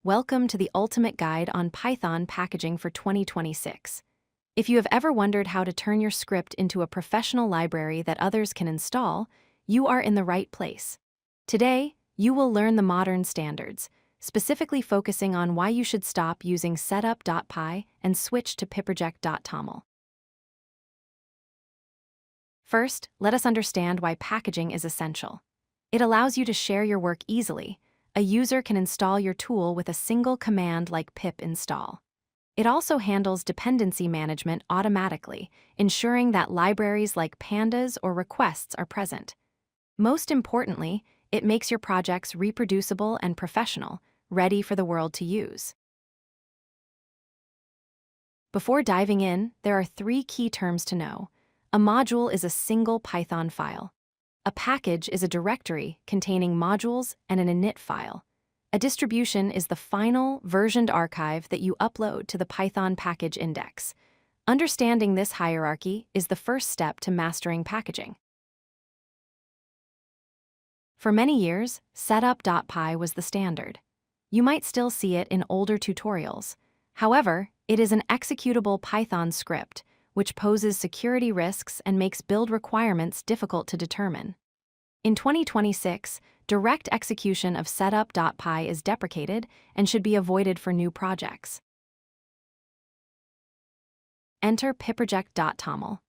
Welcome to the ultimate guide on Python packaging for 2026. If you have ever wondered how to turn your script into a professional library that others can install, you are in the right place. Today, you will learn the modern standards, specifically focusing on why you should stop using setup.py and switch to pyproject.toml. First, let us understand why packaging is essential. It allows you to share your work easily. A user can install your tool with a single command like pip install. It also handles dependency management automatically, ensuring that libraries like pandas or requests are present. Most importantly, it makes your projects reproducible and professional, ready for the world to use. Before diving in, there are 3 key terms to know. A module is a single Python file. A package is a directory containing modules and an init file. A distribution is the final, versioned archive that you upload to the Python package index. Understanding this hierarchy is the first step to mastering packaging. For many years, setup.py was the standard. You might still see it in older tutorials. However, it is an executable Python script, which poses security risks and makes build requirements difficult to determine. In 2026, direct execution of setup.py is deprecated and should be avoided for new projects. Enter pyproject.toml.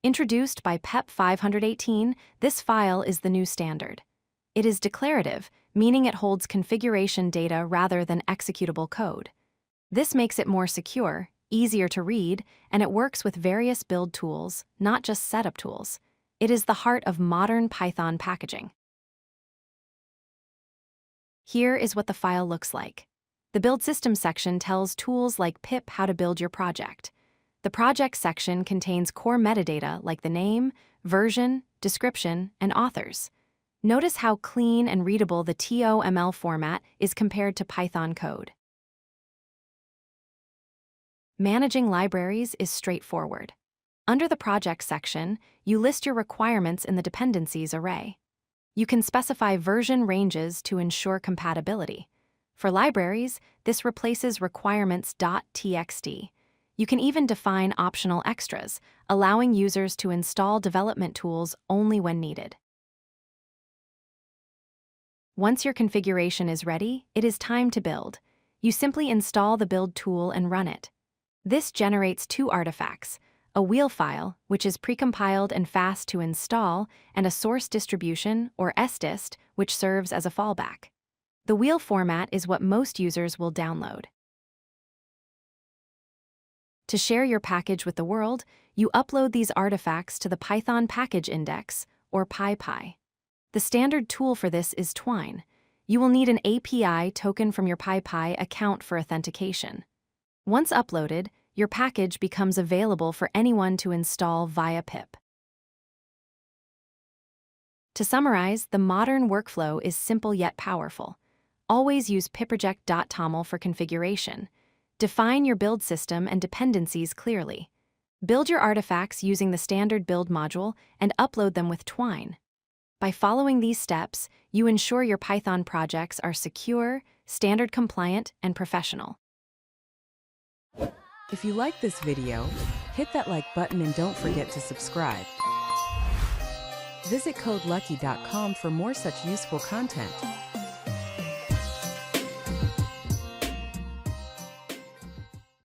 Introduced by PEP 518, this file is the new standard. It is declarative, meaning it holds configuration data rather than executable code. This makes it more secure, easier to read, and it works with various build tools, not just setup tools. It is the heart of modern Python packaging. Here is what the file looks like. The Build System section tells tools like pip how to build your project. The Project section contains core metadata like the name, version, description, and authors. Notice how clean and readable the .toml format is compared to Python code. Managing libraries is straightforward. Under the Project section, you list your requirements in the Dependencies array. You can specify version ranges to ensure compatibility. For libraries, this replaces requirements.txt. You can even define optional extras, allowing users to install development tools only when needed. Once your configuration is ready, it is time to build. You simply install the build tool and run it. This generates 2 artifacts: a wheel file, which is precompiled and fast to install, and a source distribution, or sdist, which serves as a fallback. The wheel format is what most users will download. To share your package with the world, you upload these artifacts to the Python package index, or PyPI. The standard tool for this is Twine. You will need an API token from your PyPI account for authentication. Once uploaded, your package becomes available for anyone to install via pip. To summarize, the modern workflow is simple yet powerful. Always use pyproject.toml for configuration. Define your build system and dependencies clearly. Build your artifacts using the standard build module and upload them with Twine. By following these steps, you ensure your Python projects are secure, standard compliant, and professional. If you like this video, hit that like button and don't forget to subscribe. Visit codelucky.com for more such useful content.